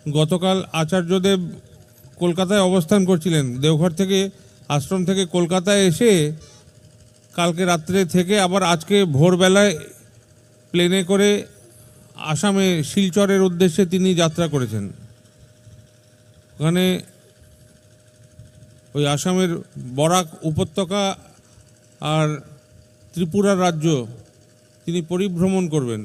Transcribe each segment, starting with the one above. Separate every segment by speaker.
Speaker 1: গতকাল আচার্যদেব কলকাতায় অবস্থান করছিলেন। দেওঘর থেকে আশ্রম থেকে কলকাতায় এসে কালকে রাত্রে থেকে আবার আজকে ভোরবেলায় প্লেনে করে আসামে শিলচরের উদ্দেশ্যে তিনি যাত্রা করেছেন। ওখানে ওই আসামের বরাক উপত্যকা আর ত্রিপুরা রাজ্য তিনি পরিভ্রমণ করবেন।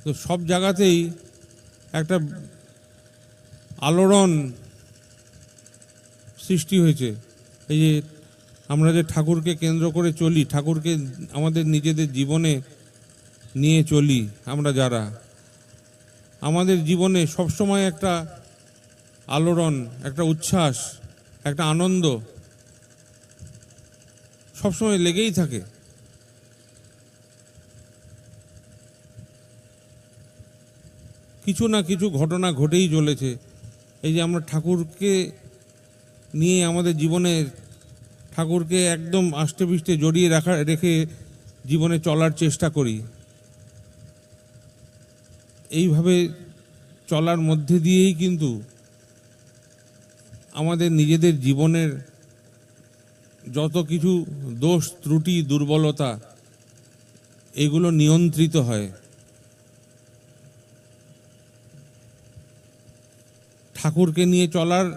Speaker 1: তো সব জায়গাতেই একটা আলোড়ন সৃষ্টি হয়েছে। এই যে আমরা যে ঠাকুরকে কেন্দ্র করে চলি, ঠাকুরকে আমাদের নিজেদের জীবনে নিয়ে চলি, আমরা যারা আমাদের জীবনে সবসময় একটা আলোড়ন, একটা উচ্ছ্বাস, একটা আনন্দ সবসময় লেগেই থাকে। কিছু না কিছু ঘটনা ঘটেই চলেছে। এই যে আমরা ঠাকুরকে নিয়ে আমাদের জীবনে ঠাকুরকে একদম আষ্টেপৃষ্ঠে জড়িয়ে রেখে জীবনে চলার চেষ্টা করি। এইভাবে চলার মধ্যে দিয়েই কিন্তু আমাদের নিজেদের জীবনের যত কিছু দোষ ত্রুটি দুর্বলতা এগুলো নিয়ন্ত্রিত হয়। ঠাকুরকে নিয়ে চলার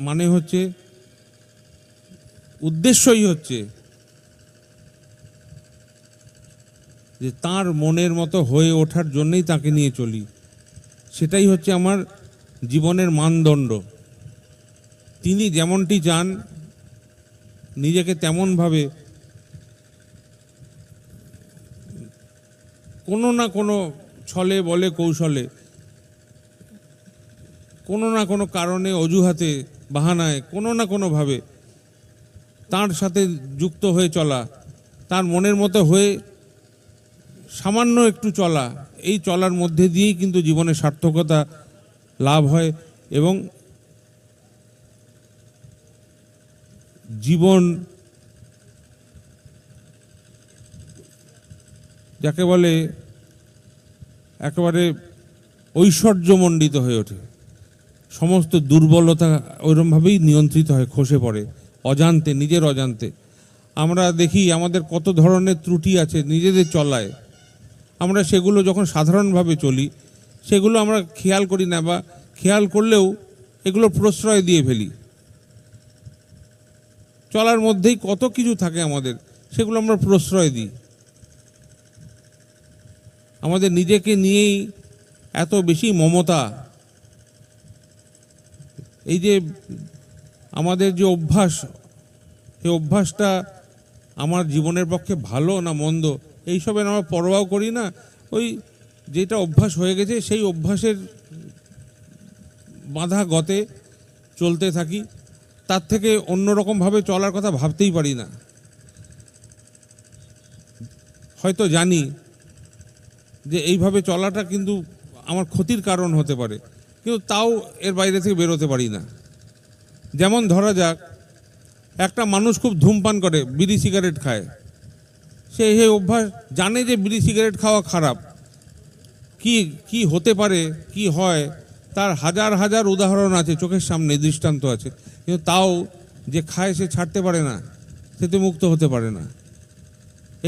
Speaker 1: মানে হচ্ছে, উদ্দেশ্যই হচ্ছে যে তার মনের মতো হয়ে ওঠার জন্যই তাকে নিয়ে চলি। সেটাই হচ্ছে আমার জীবনের মানদণ্ড। তিনি যেমনটি চান নিজেকে তেমনভাবে কোনো না কোনো ছলে বলে কৌশলে, কোনো না কোনো কারণে অজুহাতে বাহানায় কোনো না কোনোভাবে তার সাথে যুক্ত হয়ে চলা, তার মনের মতো হয়ে সামান্য একটু চলা, এই চলার মধ্যে দিয়েই কিন্তু জীবনে সার্থকতা লাভ হয় এবং জীবন যাকে বলে একেবারে ঐশ্বর্যমণ্ডিত হয়ে ওঠে। সমস্ত দুর্বলতা ওইরকমভাবেই নিয়ন্ত্রিত হয়, খসে পড়ে অজান্তে, নিজের অজান্তে। আমরা দেখি আমাদের কত ধরনের ত্রুটি আছে নিজেদের চলায়। আমরা সেগুলো যখন সাধারণভাবে চলি সেগুলো আমরা খেয়াল করি না, বা খেয়াল করলেও এগুলো প্রশ্রয় দিয়ে ফেলি। চলার মধ্যেই কত কিছু থাকে আমাদের, সেগুলো আমরা প্রশ্রয় দিই। আমাদের নিজেকে নিয়েই এত বেশি মমতা, এই যে আমাদের যে অভ্যাস, এই অভ্যাসটা আমার জীবনের পক্ষে ভালো না মন্দ এইসবের আমরা পরোয়াও করি না। ওই যেটা অভ্যাস হয়ে গেছে সেই অভ্যাসের বাঁধা গতে চলতে থাকি। তার থেকে অন্যরকমভাবে চলার কথা ভাবতেই পারি না। হয়তো জানি যে এইভাবে চলাটা কিন্তু আমার ক্ষতির কারণ হতে পারে, কিন্তু তাও এর বাইরে থেকে বেরোতে পারি না। যেমন ধরা যাক, একটা মানুষ খুব ধূমপান করে, বিড়ি সিগারেট খায়। সেই অভ্যাস জানে যে বিড়ি সিগারেট খাওয়া খারাপ, কি হতে পারে, কি হয়, তার হাজার হাজার উদাহরণ আছে, চোখের সামনে দৃষ্টান্ত আছে, কিন্তু তাও যে খায় সে ছাড়তে পারে না, সেতে মুক্ত হতে পারে না।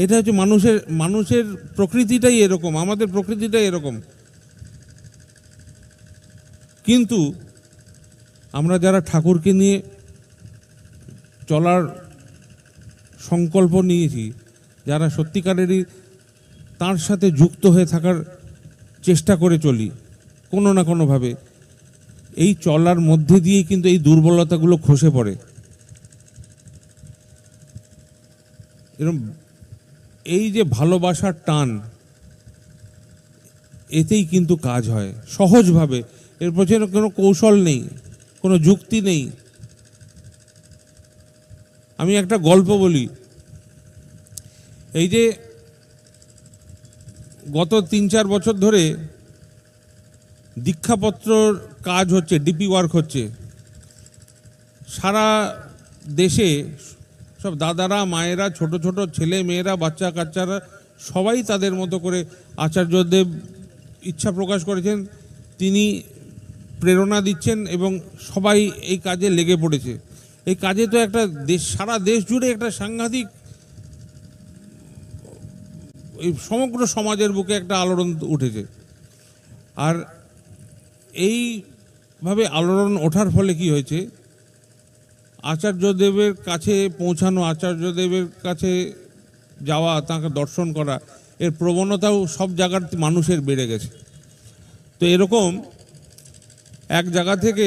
Speaker 1: এটা হচ্ছে মানুষের প্রকৃতিটাই এরকম, আমাদের প্রকৃতিটাই এরকম। কিন্তু আমরা যারা ঠাকুরকে নিয়ে চলার সংকল্প নিয়েছি, যারা সত্যিকারেরই তার সাথে যুক্ত হয়ে থাকার চেষ্টা করে চলি কোনো না কোনোভাবে, এই চলার মধ্যে দিয়েই কিন্তু এই দুর্বলতাগুলো খসে পড়ে। এরকম এই যে ভালোবাসার টান, এতেই কিন্তু কাজ হয় সহজভাবে। এর পেছনে কোনো কৌশল নেই, কোনো যুক্তি নেই। আমি একটা গল্প বলি। এই যে গত 3-4 বছর ধরে দীক্ষাপত্রর কাজ হচ্ছে, ডিপি ওয়ার্ক হচ্ছে সারা দেশে। সব দাদারা, মায়েরা, ছোট ছোট ছেলে মেয়েরা, বাচ্চা কাচ্চারা সবাই তাদের মতো করে আচার্যদেব ইচ্ছা প্রকাশ করেছেন, তিনি প্রেরণা দিচ্ছেন এবং সবাই এই কাজে লেগে পড়েছে। এই কাজে তো একটা দেশ, সারা দেশ জুড়ে একটা সাংঘাতিক, এই সমগ্র সমাজের বুকে একটা আলোড়ন উঠেছে। আর এইভাবে আলোড়ন ওঠার ফলে কি হয়েছে, আচার্যদেবের কাছে পৌঁছানো, আচার্যদেবের কাছে যাওয়া, তাকে দর্শন করা, এর প্রবণতাও সব জায়গার মানুষের বেড়ে গেছে। তো এরকম এক জায়গা থেকে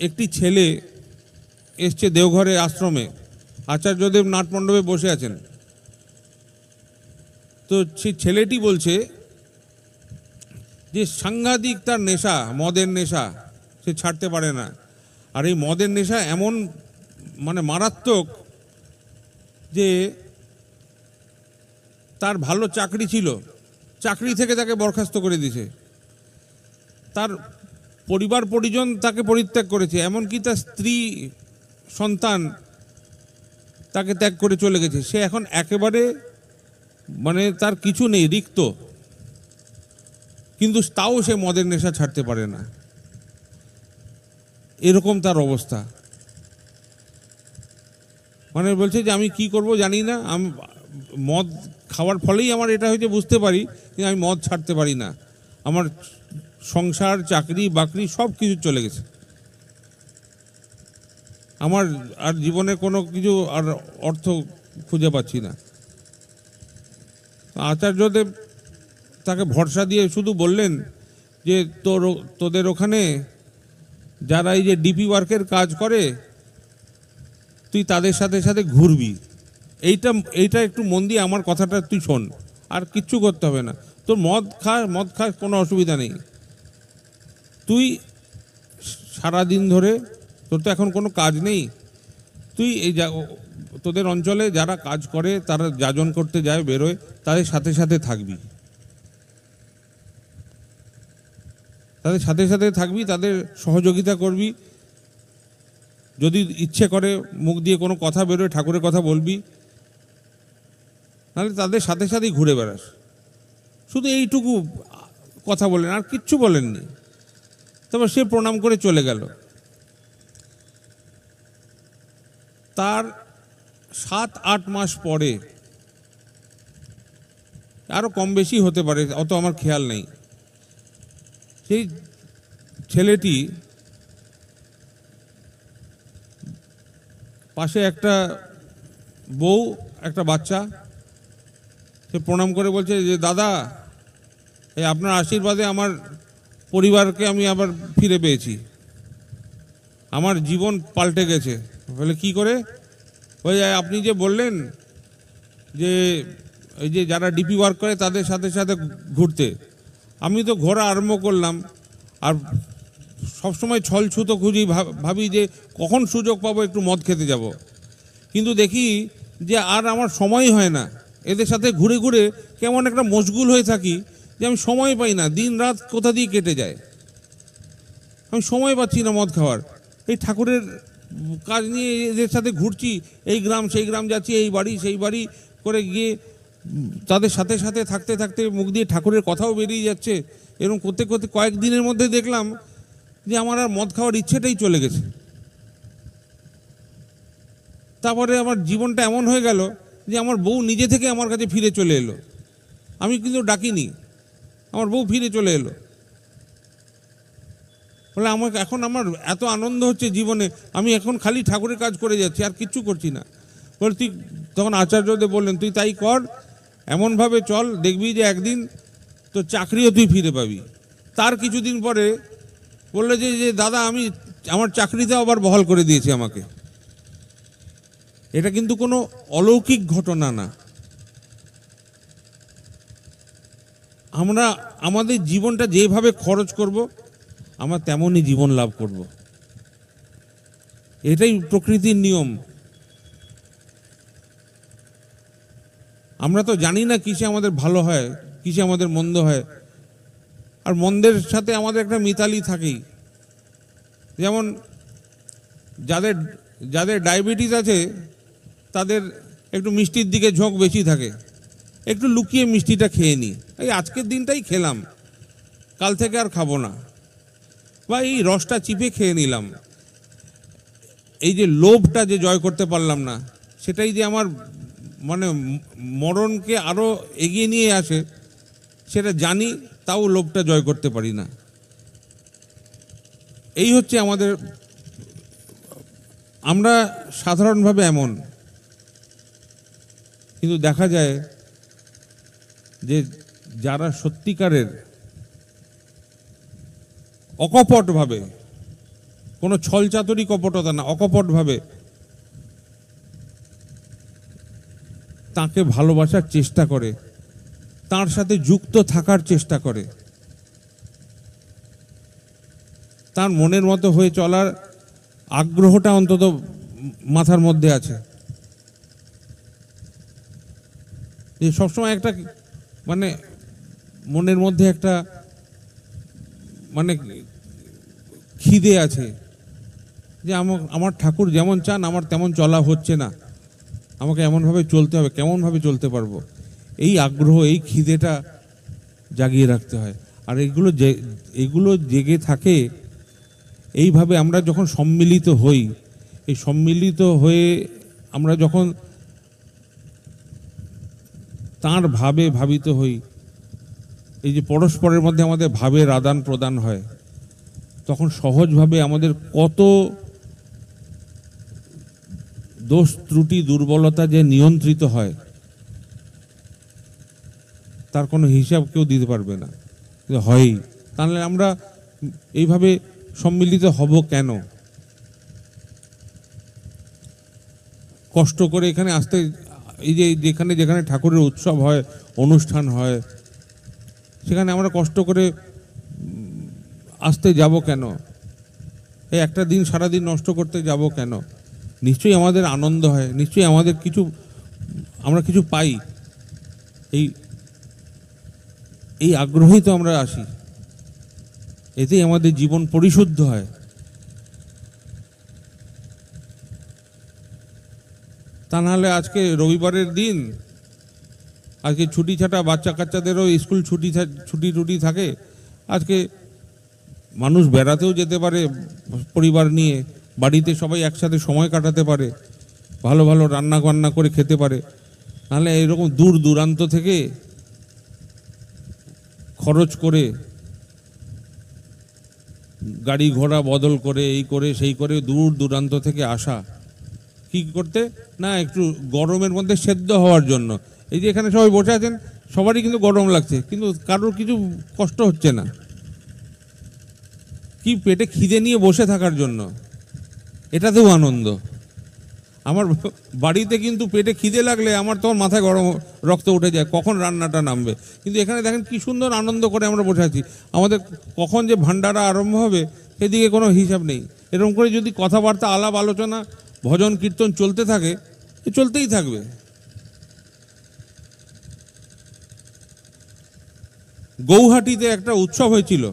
Speaker 1: একটি ছেলে এসছে দেওঘরে আশ্রমে, আচার্যদেব নাটমণ্ডপে বসে আছেন। তো সেই ছেলেটি বলছে যে সাংঘাতিক তার নেশা, মদের নেশা, সে ছাড়তে পারে না। আর এই মদের নেশা এমন মানে মারাত্মক যে তার ভালো চাকরি ছিল, চাকরি থেকে তাকে বরখাস্ত করে দিয়েছে, তার পরিবার পরিজন তাকে পরিত্যাগ করেছে, এমনকি তার স্ত্রী সন্তান তাকে ত্যাগ করে চলে গেছে। সে এখন একেবারে মানে তার কিছু নেই, রিক্ত, কিন্তু তাও সে মদের নেশা ছাড়তে পারে না, এরকম তার অবস্থা। মানে বলছে যে আমি কি করব জানি না, আমি মদ খাওয়ার ফলেই আমার এটা হয়েছে বুঝতে পারি, কিন্তু আমি মদ ছাড়তে পারি না, আমার সংসার, চাকরি বাকরি সব কিছু চলে গেছে, আমার আর জীবনে কোনো কিছু আর অর্থ খুঁজে পাচ্ছি না। আচার্যদেব তাকে ভরসা দিয়ে শুধু বললেন যে তোদের ওখানে যারা এই যে ডিপি ওয়ার্কের কাজ করে, তুই তাদের সাথে সাথে ঘুরবি, এইটা একটু মন দিয়ে আমার কথাটা তুই শোন, আর কিচ্ছু করতে হবে না, তোর মদ খা কোনো অসুবিধা নেই, তুই সারাদিন ধরে, তোর তো এখন কোনো কাজ নেই, তুই এই তোদের অঞ্চলে যারা কাজ করে, তারা যাজন করতে যায়, বেরোয়, তাদের সাথে সাথে থাকবি, তাদের সাথে সাথে থাকবি, তাদের সহযোগিতা করবি, যদি ইচ্ছে করে মুখ দিয়ে কোনো কথা বেরোয় ঠাকুরের কথা বলবি, নাহলে তাদের সাথে সাথেই ঘুরে বেড়াস। শুধু এইটুকু কথা বলেন, আর কিচ্ছু বলেননি। তারপর সে প্রণাম করে চলে গেল। তার 7-8 মাস পরে, আরো কম বেশি হতে পারে, অত আমার খেয়াল নেই, সেই ছেলেটি পাশে একটা বউ, একটা বাচ্চা, সে প্রণাম করে বলছে যে দাদা, এই আপনার আশীর্বাদে আমার পরিবারকে আমি আবার ফিরে পেয়েছি, আমার জীবন পাল্টে গেছে। বলে কি করে? ওই আপনি যে বললেন যে এই যে যারা ডিপি ওয়ার্ক করে তাদের সাথে সাথে ঘুরতে, আমি তো ঘোরা আরম্ভ করলাম, আর সবসময় ছলছুতো খুঁজি, ভাবি যে কখন সুযোগ পাবো একটু মদ খেতে যাব, কিন্তু দেখি যে আর আমার সময় হয় না, এদের সাথে ঘুরে ঘুরে কেমন একটা মশগুল হয়ে থাকি যে আমি সময় পাই না, দিন রাত কোথা দিয়ে কেটে যায়, আমি সময় পাচ্ছি না মদ খাওয়ার। এই ঠাকুরের কাজ নিয়ে এদের সাথে ঘুরছি, এই গ্রাম সেই গ্রাম যাচ্ছি, এই বাড়ি সেই বাড়ি করে গিয়ে তাদের সাথে সাথে থাকতে থাকতে মুখ দিয়ে ঠাকুরের কথাও বেরিয়ে যাচ্ছে। এরকম করতে করতে কয়েকদিনের মধ্যে দেখলাম যে আমার আর মদ খাওয়ার ইচ্ছেটাই চলে গেছে। তারপরে আমার জীবনটা এমন হয়ে গেল যে আমার বউ নিজে থেকে আমার কাছে ফিরে চলে এলো, আমি কিন্তু ডাকিনি, আমার বউ ফিরে চলে এলো। বলে আমাকে এখন আমার এত আনন্দ হচ্ছে জীবনে, আমি এখন খালি ঠাকুরের কাজ করে যাচ্ছি, আর কিচ্ছু করছি না। বলে তুই, তখন আচার্যদেব বললেন তুই তাই কর, এমনভাবে চল, দেখবি যে একদিন তোর চাকরিও তুই ফিরে পাবি। তার কিছুদিন পরে বললো যে দাদা, আমি আমার চাকরিতে আবার বহাল করে দিয়েছি আমাকে। এটা কিন্তু কোনো অলৌকিক ঘটনা না, আমরা আমাদের জীবনটা যেভাবে খরচ করব আমরা তেমনই জীবন লাভ করব, এটাই প্রকৃতির নিয়ম। আমরা তো জানি না কিসে আমাদের ভালো হয়, কিসে আমাদের মন্দ হয়, আর মন্দের সাথে আমাদের একটা মিতালি থাকেই। যেমন যাদের যাদের ডায়াবেটিস আছে তাদের একটু মিষ্টির দিকে ঝোঁক বেশি থাকে, একটু লুকিয়ে মিষ্টিটা খেয়ে নিই, এই আজকের দিনটাই খেলাম, কাল থেকে আর খাবো না, বা এই রসটা চিপে খেয়ে নিলাম। এই যে লোভটা যে জয় করতে পারলাম না, সেটাই যে আমার মানে মরণকে আরো এগিয়ে নিয়ে আসে, সেটা জানি, তাও লোভটা জয় করতে পারি না। এই হচ্ছে আমাদের, আমরা সাধারণভাবে এমন, কিন্তু দেখা যায় যে যারা সত্যিকারের অকপটভাবে, কোনো ছলচাতুরি কপটতা না, অকপটভাবে তাকে ভালোবাসার চেষ্টা করে, তার সাথে যুক্ত থাকার চেষ্টা করে, তার মনের মতো হয়ে চলার আগ্রহটা অন্তত মাথার মধ্যে আছে। যে সবসময় একটা মানে মনের মধ্যে একটা মানে খিদে আছে যে আমার ঠাকুর যেমন চান আমার তেমন চলা হচ্ছে না, আমাকে এমনভাবে চলতে হবে, কেমনভাবে চলতে পারবো, এই আগ্রহ, এই খিদেটা জাগিয়ে রাখতে হয়। আর এগুলো জেগে থাকে এইভাবে আমরা যখন সম্মিলিত হই। এই সম্মিলিত হয়ে আমরা যখন তাঁর ভাবে ভাবিত হই, এই যে পরস্পরের মধ্যে আমাদের ভাবের আদান প্রদান হয়, তখন সহজভাবে আমাদের কত দোষ ত্রুটি দুর্বলতা যে নিয়ন্ত্রিত হয় তার কোনো হিসাব কেউ দিতে পারবে না, হয়ই। তাহলে আমরা এইভাবে সম্মিলিত হব কেন? কষ্ট করে এখানে আসতে, এই যে যেখানে যেখানে ঠাকুরের উৎসব হয়, অনুষ্ঠান হয়, সেখানে আমরা কষ্ট করে আসতে যাব কেন? এই একটা দিন সারাদিন নষ্ট করতে যাব কেন? নিশ্চয়ই আমাদের আনন্দ হয়, নিশ্চয়ই আমাদের আমরা কিছু পাই, এই আগ্রহেই তো আমরা আসি, এতেই আমাদের জীবন পরিশুদ্ধ হয়। তা নাহলে আজকে রবিবারের দিন, আজকে ছুটি ছাটা, বাচ্চা কাচ্চাদেরও স্কুল ছুটি থাকে, আজকে মানুষ বেড়াতেও যেতে পারে পরিবার নিয়ে, বাড়িতে সবাই একসাথে সময় কাটাতে পারে, ভালো ভালো রান্না বান্না করে খেতে পারে। নাহলে এরকম দূর দূরান্ত থেকে খরচ করে, গাড়ি ঘোড়া বদল করে, এই করে সেই করে দূর দূরান্ত থেকে আসা, কি করতে না, একটু গরমের মধ্যে সেদ্ধ হওয়ার জন্য। এই যে এখানে সবাই বসে আছেন, সবারই কিন্তু গরম লাগছে, কিন্তু কারোর কিছু কষ্ট হচ্ছে না, কি পেটে খিদে নিয়ে বসে থাকার জন্য। এটাতেও আনন্দ। আমার বাড়িতে কিন্তু পেটে খিদে লাগলে আমার তখন মাথায় গরম রক্ত উঠে যায়, কখন রান্নাটা নামবে। কিন্তু এখানে দেখেন কি সুন্দর আনন্দ করে আমরা বসে আছি, আমাদের কখন যে ভান্ডারা আরম্ভ হবে সেদিকে কোনো হিসাব নেই। এরকম করে যদি কথাবার্তা, আলাপ আলোচনা, ভজন কীর্তন চলতে থাকে, চলতেই থাকবে। গৌহাটিতে একটা উৎসব হয়েছিল,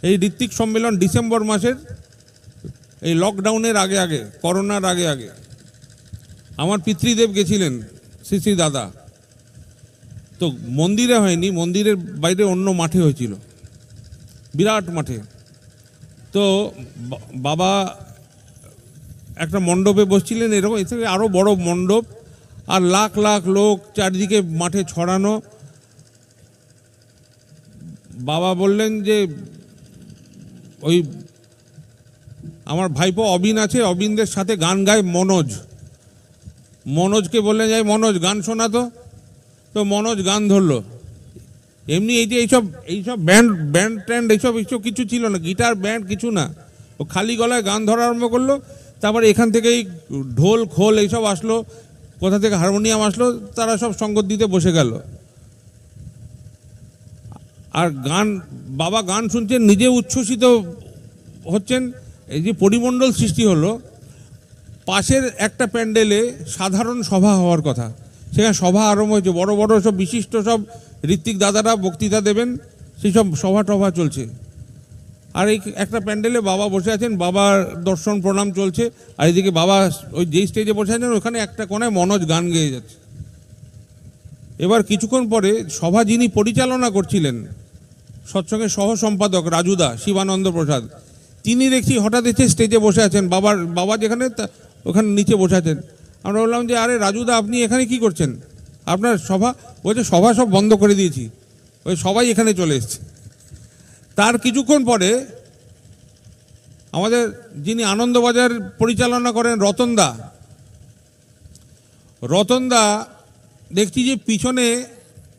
Speaker 1: এই ঋত্বিক সম্মেলন, ডিসেম্বর মাসের, এই লকডাউনের আগে, করোনার আগে আমার পিতৃদেব গেছিলেন, শ্রী দাদা। তো মন্দিরে হয়নি, মন্দিরের বাইরে অন্য মাঠে হয়েছিল, বিরাট মাঠে। তো বাবা একটা মণ্ডপে বসছিলেন, এরকম এর থেকে আরও বড় মণ্ডপ, আর লাখ লাখ লোক চারদিকে মাঠে ছড়ানো। বাবা বললেন যে ওই আমার ভাইপো অবিন আছে, অবিনদের সাথে গান গায় মনোজকে বললেন যাই মনোজ গান শোনাতো। তো মনোজ গান ধরলো। এমনি এই যে এইসব ব্যান্ড ট্যান্ড এইসব কিছু ছিল না, গিটার ব্যান্ড কিছু না, ও খালি গলায় গান ধরা আরম্ভ করলো। তারপরে এখান থেকেই ঢোল খোল এইসব আসলো, কোথা থেকে হারমোনিয়াম আসলো, তারা সব সঙ্গত দিতে বসে গেল। আর বাবা গান শুনছেন, নিজে উচ্ছ্বসিত হচ্ছেন। এই যে পরিমণ্ডল সৃষ্টি হলো, পাশের একটা প্যান্ডেলে সাধারণ সভা হওয়ার কথা, সেখানে সভা আরম্ভ হয়েছে, বড় বড় সব বিশিষ্ট সব ঋত্বিক দাদারা বক্তৃতা দেবেন, সেই সব সভা চলছে। আর এই একটা প্যান্ডেলে বাবা বসে আছেন, বাবার দর্শন প্রণাম চলছে, আর এদিকে বাবা ওই যেই স্টেজে বসে আছেন ওখানে একটা কোণায় মনোজ গান গেয়ে যাচ্ছে। এবার কিছুক্ষণ পরে সভা যিনি পরিচালনা করছিলেন সৎসঙ্গের সহ সম্পাদক রাজুদা, শিবানন্দ প্রসাদ, তিনি দেখছি হঠাৎ এসে স্টেজে বসে আছেন, বাবা যেখানে ওখানে নিচে বসে আছেন। আমরা বললাম যে আরে রাজুদা, আপনি এখানে কি করছেন? আপনার সভা? বলছে সভা সব বন্ধ করে দিয়েছি, ওই সবাই এখানে চলে এসছে। তার কিছুক্ষণ পরে আমাদের যিনি আনন্দবাজার পরিচালনা করেন রতনদা দেখছি যে পিছনে,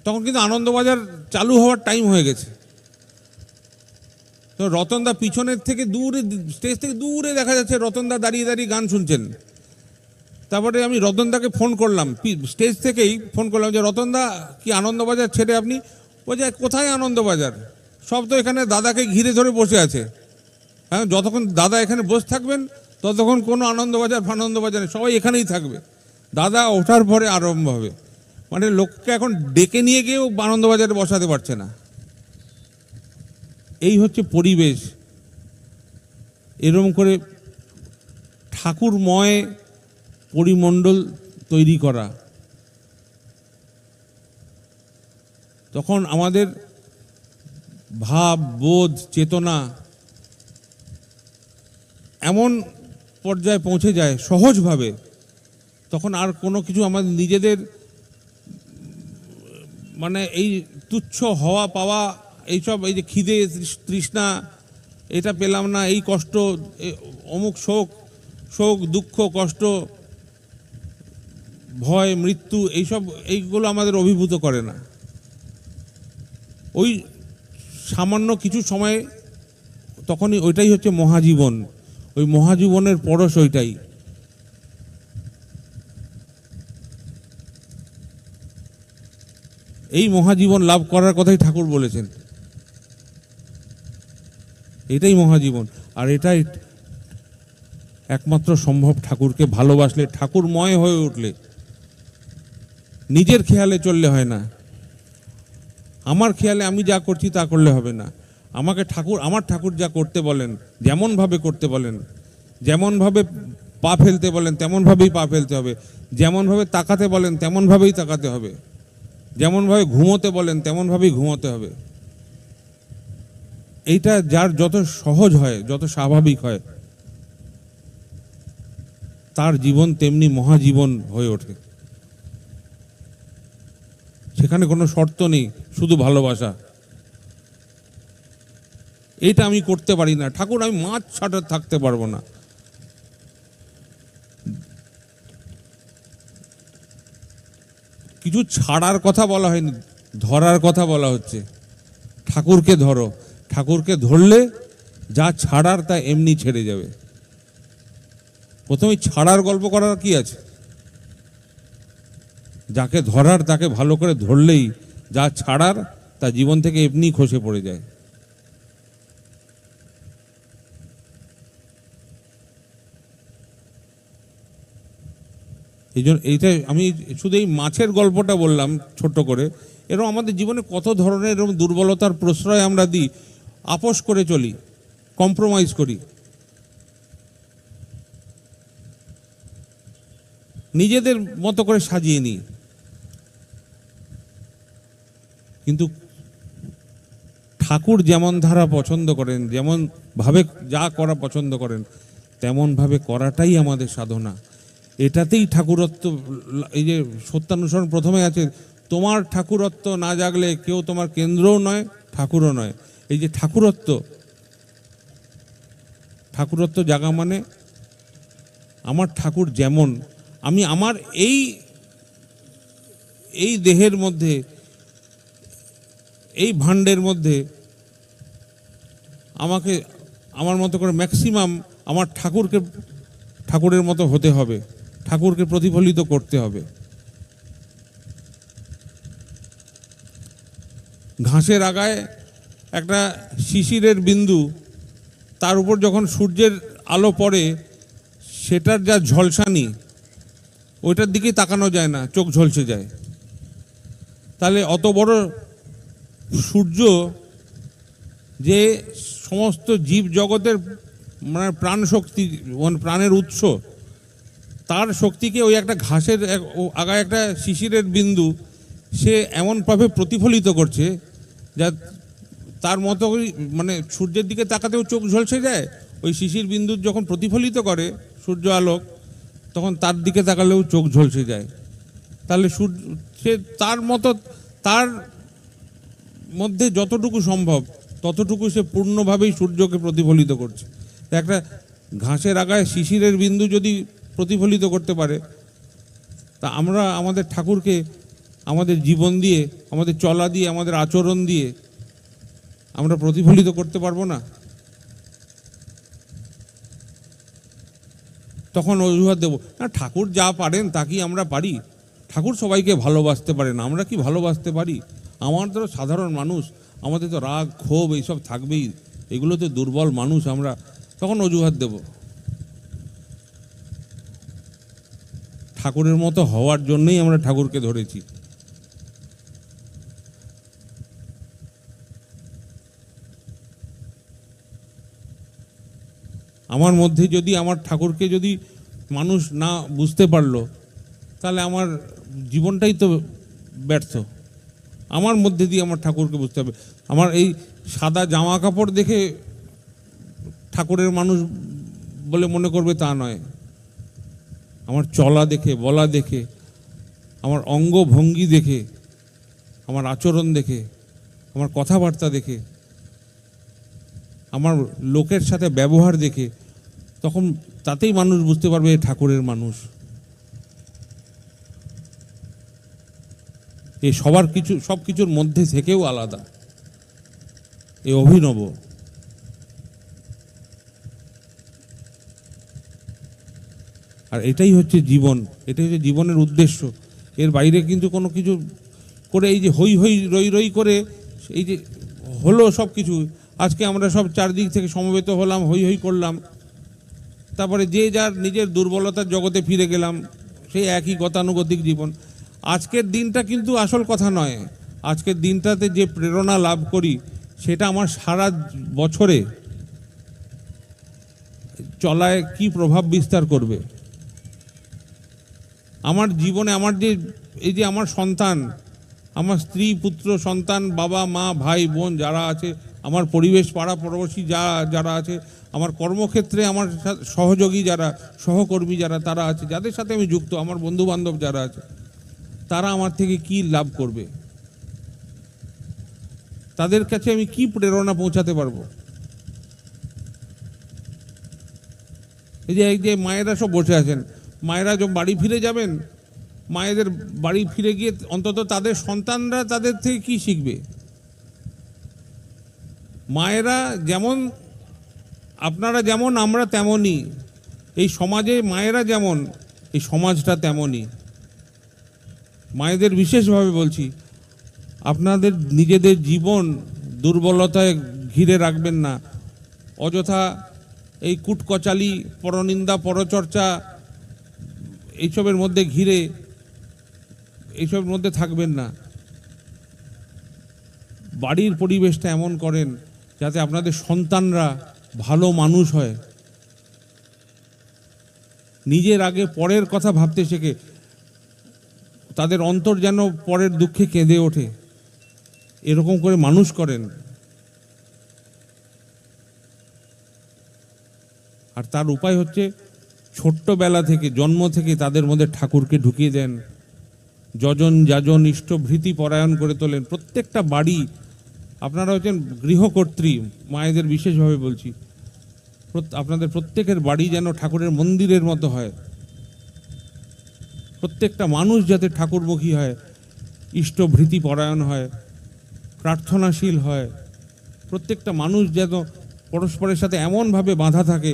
Speaker 1: তখন কিন্তু আনন্দবাজার চালু হওয়ার টাইম হয়ে গেছে, তো রতনদা পিছনের থেকে দূরে, স্টেজ থেকে দূরে দেখা যাচ্ছে রতনদা দাঁড়িয়ে দাঁড়িয়ে গান শুনছেন। তারপরে আমি রতনদাকে ফোন করলাম, স্টেজ থেকেই ফোন করলাম যে রতনদা, কি আনন্দবাজার ছেড়ে আপনি? বলছে কোথায় আনন্দবাজার, সব তো এখানে দাদাকে ঘিরে ধরে বসে আছে। হ্যাঁ, যতক্ষণ দাদা এখানে বসে থাকবেন ততক্ষণ কোনো আনন্দবাজার নেই, সবাই এখানেই থাকবে, দাদা ওঠার পরে আরম্ভ হবে। মানে লোককে এখন ডেকে নিয়ে গিয়েও আনন্দবাজারে বসাতে পারছে না। এই হচ্ছে পরিবেশ। এরকম করে ঠাকুরময় পরিমণ্ডল তৈরি করা, তখন আমাদের ভাব, বোধ, চেতনা এমন পর্যায়ে পৌঁছে যায় সহজভাবে, তখন আর কোনো কিছু আমাদের নিজেদের মানে এই তুচ্ছ হওয়া পাওয়া, এইসব, এই যে খিদে তৃষ্ণা, এটা পেলাম না, এই কষ্ট, অমুক শোক দুঃখ কষ্ট ভয় মৃত্যু, এইগুলো আমাদের অভিভূত করে না। ওই সামান্য কিছু সময়, তখনই ওইটাই হচ্ছে মহাজীবন, ওই মহাজীবনের পরশ ওইটাই। এই মহাজীবন লাভ করার কথাই ঠাকুর বলেছেন, এটাই মহাজীবন। আর এটাই একমাত্র সম্ভব ঠাকুরকে ভালোবাসলে, ঠাকুরময় হয়ে উঠলে। নিজের খেয়ালে চললে হয় না, আমার খেয়ালে আমি যা করছি তা করলে হবে না। আমার ঠাকুর যা করতে বলেন, যেমনভাবে করতে বলেন, যেমনভাবে পা ফেলতে বলেন তেমনভাবেই পা ফেলতে হবে, যেমনভাবে তাকাতে বলেন তেমনভাবেই তাকাতে হবে, যেমনভাবে ঘুমোতে বলেন তেমনভাবেই ঘুমোতে হবে। এইটা যার যত সহজ হয়, যত স্বাভাবিক হয়, তার জীবন তেমনি মহাজীবন হয়ে ওঠে। সেখানে কোনো শর্ত নেই, শুধু ভালোবাসা। এইটা আমি করতে পারি না ঠাকুর, আমি মাছ ছাড়া থাকতে পারবো না। কিছু ছাড়ার কথা বলা হয়নি, ধরার কথা বলা হচ্ছে। ঠাকুরকে ধরো, ঠাকুরকে ধরলে যা ছাড়ার তা এমনি ছেড়ে যাবে। প্রথমে ছাড়ার গল্প করার কি আছে? যাকে ধরার তাকে ভালো করে ধরলেই যা ছাড়ার তা জীবন থেকে এমনি খসে পড়ে যায়। এই জন্য এইটা আমি শুধু এই মাছের গল্পটা বললাম ছোট্ট করে। এরকম আমাদের জীবনে কত ধরনের এরকম দুর্বলতার প্রশ্রয় আমরা দিই, আপোষ করে চলি, কম্প্রোমাইজ করি, নিজেদের মতো করে সাজিয়ে নিই। কিন্তু ঠাকুর যেমন ধারা পছন্দ করেন, যেমন ভাবে যা করা পছন্দ করেন, তেমন ভাবে করাটাই আমাদের সাধনা। এটাতেই ঠাকুরত্ব। এই যে সত্যানুসরণ প্রথমে আছে, তোমার ঠাকুরত্ব না জাগলে কেউ তোমার কেন্দ্রও নয়, ঠাকুরও নয়। এই যে ঠাকুরত্ব জাগা মানে আমার ঠাকুর যেমন, আমি আমার এই দেহের মধ্যে, এই ভাণ্ডের মধ্যে আমাকে আমার মতো করে ম্যাক্সিমাম আমার ঠাকুরের মতো হতে হবে, ঠাকুরকে প্রতিফলিত করতে হবে। ঘাসের আগায় একটা শিশিরের বিন্দু, তার উপর যখন সূর্যের আলো পড়ে, সেটার যা ঝলসানি, ওইটার দিকে তাকানো যায় না, চোখ ঝলসে যায়। তাহলে অত বড় সূর্য যে সমস্ত জীব জগতের মানে প্রাণ শক্তি, মানে প্রাণের উৎস, তার শক্তিকে ওই একটা ঘাসের আগায় একটা শিশিরের বিন্দু সে এমনভাবে প্রতিফলিত করছে, যা তার মতো মানে সূর্যের দিকে তাকাতেও চোখ ঝলসে যায়, ওই শিশির বিন্দুর যখন প্রতিফলিত করে সূর্য আলোক তখন তার দিকে তাকালেও চোখ ঝলসে যায়। তাহলে সূর্য সে তার মতো তার মধ্যে যতটুকু সম্ভব ততটুকু সে পূর্ণভাবেই সূর্যকে প্রতিফলিত করছে। একটা ঘাসের আগায় শিশিরের বিন্দু যদি প্রতিফলিত করতে পারে, তা আমরা আমাদের ঠাকুরকে আমাদের জীবন দিয়ে, আমাদের চলা দিয়ে, আমাদের আচরণ দিয়ে আমরা প্রতিফলিত করতে পারবো না? তখন অজুহাত দেবো না, ঠাকুর যা পারেন তা কি আমরা পারি? ঠাকুর সবাইকে ভালোবাসতে পারেন, আমরা কি ভালোবাসতে পারি? আমাদের তো সাধারণ মানুষ, আমাদের তো রাগ ক্ষোভ এইসব থাকবেই, এগুলো তো দুর্বল মানুষ আমরা। তখন অজুহাত দেব। ঠাকুরের মতো হওয়ার জন্যই আমরা ঠাকুরকে ধরেছি। আমার মধ্যে যদি আমার ঠাকুরকে যদি মানুষ না বুঝতে পারলো, তাহলে আমার জীবনটাই তো ব্যর্থ। আমার মধ্যে দিয়ে আমার ঠাকুরকে বুঝতে হবে। আমার এই সাদা জামা কাপড় দেখে ঠাকুরের মানুষ বলে মনে করবে তা নয়। আমার চলা দেখে, বলা দেখে, আমার অঙ্গ ভঙ্গি দেখে, আমার আচরণ দেখে, আমার কথাবার্তা দেখে, আমার লোকের সাথে ব্যবহার দেখে, তখন তাতেই মানুষ বুঝতে পারবে ঠাকুরের মানুষ। এই সবার কিছু, সব কিছুর মধ্যে থেকেও আলাদা, এ অভিনব। আর এটাই হচ্ছে জীবন, এটাই হচ্ছে জীবনের উদ্দেশ্য। এর বাইরে কিন্তু কোনো কিছু করে এই যে হই হই রই রই করে এই যে হলো সব কিছু, আজকে আমরা সব চারদিক থেকে সমবেত হলাম, হই হই করলাম, তারপরে যে যার নিজের দুর্বলতার জগতে ফিরে গেলাম, সেই একই গতানুগতিক জীবন। আজকের দিনটা কিন্তু আসল কথা নয়। আজকের দিনটাতে যে প্রেরণা লাভ করি সেটা আমার সারা বছরে চলায় কি প্রভাব বিস্তার করবে। আমার জীবনে আমার যে এই যে আমার সন্তান, আমার স্ত্রী পুত্র সন্তান, বাবা মা ভাই বোন যারা আছে, আমার পরিবেশ পাড়া পড়োশি যারা আছে, আমার কর্মক্ষেত্রে আমার সহযোগী যারা, সহকর্মী যারা তারা আছে, যাদের সাথে আমি যুক্ত, আমার বন্ধু বান্ধব যারা আছে, তারা আমার থেকে কি লাভ করবে? তাদের কাছে আমি কি প্রেরণা পৌঁছাতে পারবো? এই যে মায়েরা সব বসে আছেন, মায়েরা যখন বাড়ি ফিরে যাবেন, মায়েদের বাড়ি ফিরে গিয়ে অন্তত তাদের সন্তানরা তাদের থেকে কি শিখবে? মায়েরা যেমন, আপনারা যেমন, আমরা তেমনই। এই সমাজে মায়েরা যেমন, এই সমাজটা তেমনই। মায়েদের বিশেষভাবে বলছি, আপনাদের নিজেদের জীবন দুর্বলতায় ঘিরে রাখবেন না। অযথা এই কুটকচালি, পরনিন্দা, পরচর্চা এইসবের মধ্যে ঘিরে, এইসবের মধ্যে থাকবেন না। বাড়ির পরিবেশটা এমন করেন যাতে আপনাদের সন্তানরা ভালো মানুষ হয়, নিজের আগে পরের কথা ভাবতে শেখে, তাদের অন্তর যেন পরের দুঃখে কেঁদে ওঠে, এরকম করে মানুষ করেন। আর তার উপায় হচ্ছে ছোট্টবেলা থেকে, জন্ম থেকে তাদের মধ্যে ঠাকুরকে ঢুকিয়ে দেন, যজন যাজন ইষ্টভৃতি পরায়ণ করে তোলেন। প্রত্যেকটা বাড়ি, আপনারা হচ্ছেন গৃহকর্ত্রী, মায়েদের বিশেষভাবে বলছি, আপনাদের প্রত্যেকের বাড়ি যেন ঠাকুরের মন্দিরের মতো হয়। প্রত্যেকটা মানুষ যাতে ঠাকুরমুখী হয়, ইষ্টভৃতি পরায়ণ হয়, প্রার্থনাশীল হয়। প্রত্যেকটা মানুষ যেন পরস্পরের সাথে এমনভাবে বাঁধা থাকে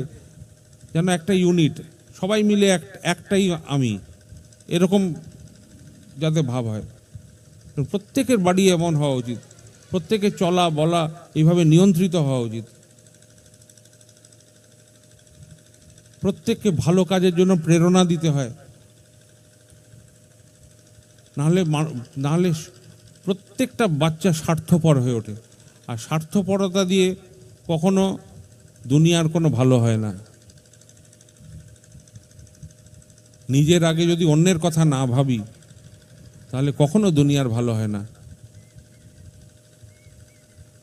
Speaker 1: যেন একটা ইউনিট, সবাই মিলে একটাই আমি, এরকম যাতে ভাব হয়। প্রত্যেকের বাড়ি এমন হওয়া উচিত, প্রত্যেকের চলা বলা এইভাবে নিয়ন্ত্রিত হওয়া উচিত। প্রত্যেককে ভালো কাজের জন্য প্রেরণা দিতে হয়, নাহলে প্রত্যেকটা বাচ্চা স্বার্থপর হয়ে ওঠে। আর স্বার্থপরতা দিয়ে কখনো দুনিয়ার কোনো ভালো হয় না। নিজের আগে যদি অন্যের কথা না ভাবি, তাহলে কখনো দুনিয়ার ভালো হয় না।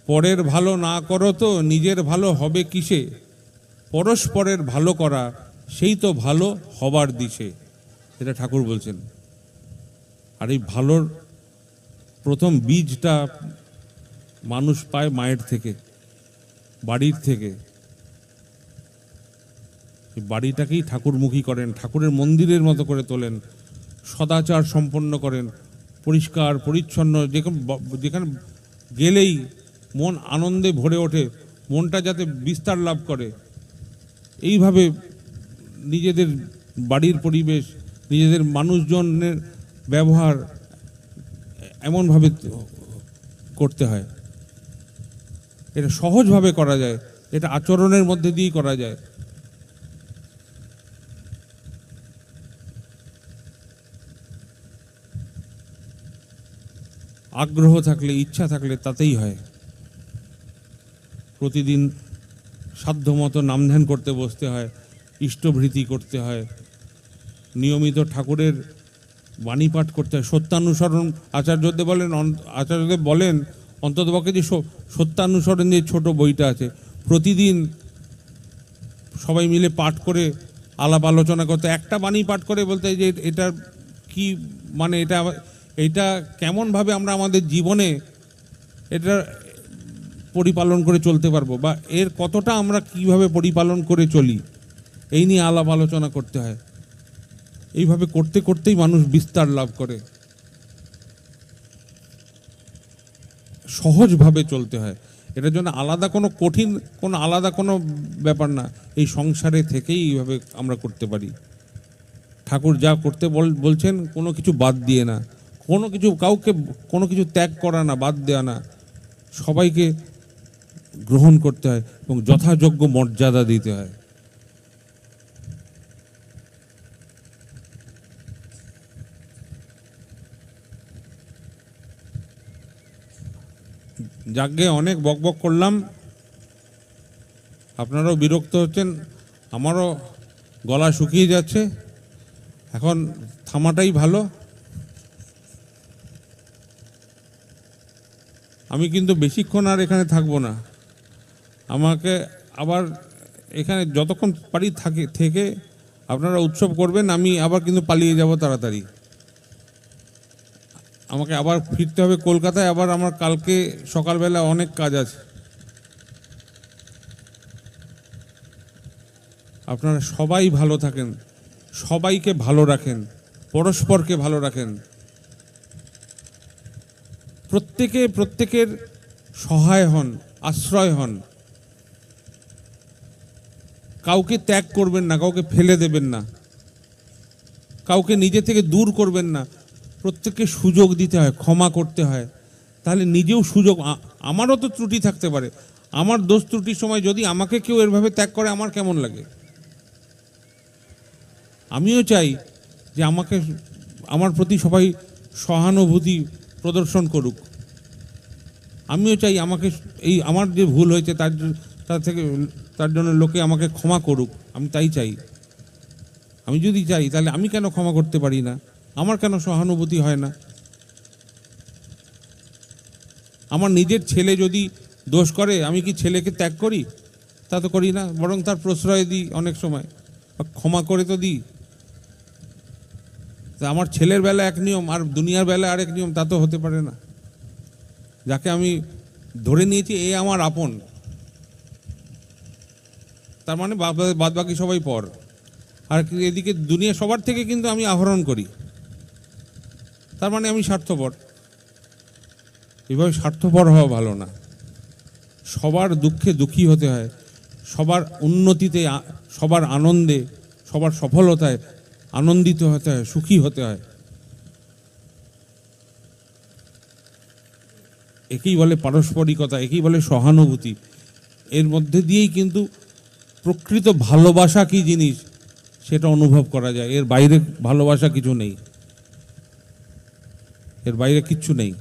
Speaker 1: পরের ভালো না করো তো নিজের ভালো হবে কিসে, পরস্পরের ভালো করা সেই তো ভালো হবার দিশে। এটা ঠাকুর বলছেন। আর এই ভালোর প্রথম বীজটা মানুষ পায় মায়ের থেকে, বাড়ির থেকে। বাড়িটাকেই ঠাকুরমুখী করেন, ঠাকুরের মন্দিরের মতো করে তোলেন, সদাচার সম্পন্ন করেন, পরিষ্কার পরিচ্ছন্ন, যেখানে গেলেই মন আনন্দে ভরে ওঠে, মনটা যাতে বিস্তার লাভ করে, এইভাবে নিজেদের বাড়ির পরিবেশ, নিজেদের মানুষজনের ব্যবহার এমনভাবে করতে হয়। এটা সহজভাবে করা যায়, এটা আচরণের মধ্যে দিয়েই করা যায়। আগ্রহ থাকলে, ইচ্ছা থাকলে তাতেই হয়। প্রতিদিন সাধ্যমতো নাম ধ্যান করতে বসতে হয়, ইষ্টভৃতি করতে হয়, নিয়মিত ঠাকুরের বাণী পাঠ করতে হয়, সত্যানুসরণ। আচার্যদেব বলেন অন্ততপক্ষে যে সত্যানুসরণ যে ছোট বইটা আছে, প্রতিদিন সবাই মিলে পাঠ করে আলাপ আলোচনা করতে, একটা বাণী পাঠ করে বলতে যে এটা কি মানে, এটা কেমনভাবে আমরা আমাদের জীবনে এটা পরিপালন করে চলতে পারবো, বা এর কতটা আমরা কিভাবে পরিপালন করে চলি, এই নিয়ে আলাপ আলোচনা করতে হয়। এইভাবে করতে করতেই মানুষ বিস্তার লাভ করে। সহজভাবে চলতে হয়, এটার জন্য আলাদা কোনো কঠিন আলাদা কোনো ব্যাপার না। এই সংসারে থেকেই এইভাবে আমরা করতে পারি। ঠাকুর যা করতে বলছেন কোনো কিছু বাদ দিয়ে না, কাউকে কোনো কিছু ত্যাগ করা না, বাদ দেওয়া না, সবাইকে গ্রহণ করতে হয় এবং যথাযোগ্য মর্যাদা দিতে হয়। যাজ্ঞে অনেক বকবক করলাম, আপনারাও বিরক্ত হচ্ছেন, আমারও গলা শুকিয়ে যাচ্ছে, এখন থামাটাই ভালো। আমি কিন্তু বেশিক্ষণ আর এখানে থাকবো না, আমাকে আবার এখানে যতক্ষণ পারি থেকে আপনারা উৎসব করবেন, আমি আবার কিন্তু পালিয়ে যাব তাড়াতাড়ি। আমাকে আবার ফিরতে হবে কলকাতায়, আবার আমার কালকে সকালবেলা অনেক কাজ আছে। আপনারা সবাই ভালো থাকেন, সবাইকে ভালো রাখেন, পরস্পরকে ভালো রাখেন, প্রত্যেকের সহায় হন, আশ্রয় হন। কাউকে ত্যাগ করবেন না, কাউকে ফেলে দেবেন না, কাউকে নিজে থেকে দূর করবেন না। প্রত্যেককে সুযোগ দিতে হয়, ক্ষমা করতে হয়, তাহলে নিজেও সুযোগ। আমারও তো ত্রুটি থাকতে পারে, আমার দোষ ত্রুটির সময় যদি আমাকে কেউ এভাবে ত্যাগ করে আমার কেমন লাগে। আমিও চাই যে আমার প্রতি সবাই সহানুভূতি প্রদর্শন করুক। আমিও চাই আমার যে ভুল হয়েছে তার জন্য লোকে আমাকে ক্ষমা করুক, আমি তাই চাই। আমি যদি চাই তাহলে আমি কেন ক্ষমা করতে পারি না? আমার কেন সহানুভূতি হয় না? আমার নিজের ছেলে যদি দোষ করে, আমি কি ছেলেকে ত্যাগ করি? তা তো করি না, বরং তার প্রশ্রয় দিই, অনেক সময় ক্ষমা করে তো দিই। তা আমার ছেলের বেলা এক নিয়ম আর দুনিয়ার বেলা আরেক নিয়ম, তা তো হতে পারে না। যাকে আমি ধরে নিয়েছি এ আমার আপন, তার মানে বাদ বাকি সবাই পর। আর এদিকে দুনিয়া সবার থেকে কিন্তু আমি আহরণ করি, তার মানে আমি স্বার্থপর। এভাবে স্বার্থপর হওয়া ভালো না। সবার দুঃখে দুঃখী হতে হয়, সবার উন্নতিতে, সবার আনন্দে, সবার সফলতায় আনন্দিত হতে হয়, সুখী হতে হয়। একেই বলে পারস্পরিকতা, একেই বলে সহানুভূতি। এর মধ্যে দিয়েই কিন্তু প্রকৃত ভালোবাসা কি জিনিস সেটা অনুভব করা যায়। এর বাইরে ভালোবাসা কিছু নেই, এর বাইরে কিচ্ছু নেই।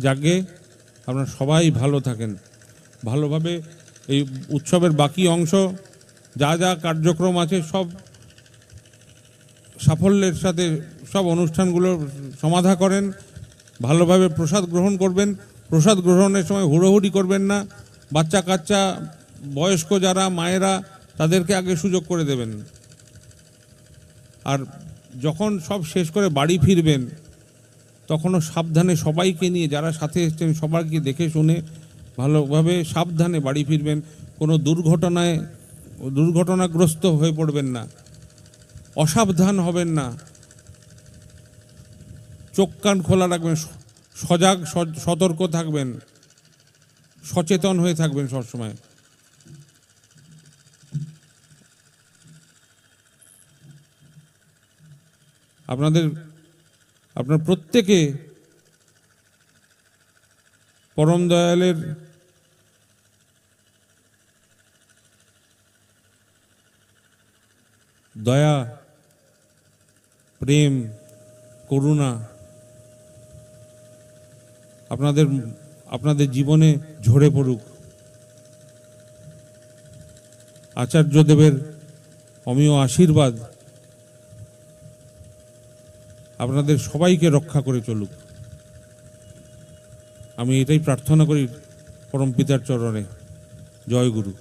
Speaker 1: যাকে আপনারা সবাই ভালো থাকেন, ভালোভাবে এই উৎসবের বাকি অংশ যা যা কার্যক্রম আছে সব সাফল্যের সাথে সব অনুষ্ঠানগুলো সমাধা করেন, ভালোভাবে প্রসাদ গ্রহণ করবেন। প্রসাদ গ্রহণের সময় হুড়োহুড়ি করবেন না। বাচ্চা কাচ্চা, বয়স্ক যারা মায়েরা, তাদেরকে আগে সুযোগ করে দেবেন। আর যখন সব শেষ করে বাড়ি ফিরবেন, তখনও সাবধানে সবাইকে নিয়ে, যারা সাথে এসছেন সবাইকে দেখে শুনে ভালোভাবে সাবধানে বাড়ি ফিরবেন। কোনো দুর্ঘটনাগ্রস্ত হয়ে পড়বেন না, অসাবধান হবেন না, চোখ কান খোলা রাখবেন, সজাগ সতর্ক থাকবেন, সচেতন হয়ে থাকবেন সবসময়। আপনার প্রত্যেকে পরম দয়ালের দয়া, প্রেম, করুণা আপনাদের জীবনে ঝরে পড়ুক। আচার্যদেবের অমীয় আশীর্বাদ আপনাদের সবাইকে রক্ষা করে চলুক। আমি এটাই প্রার্থনা করি পরম পিতার চরণে। জয় গুরু।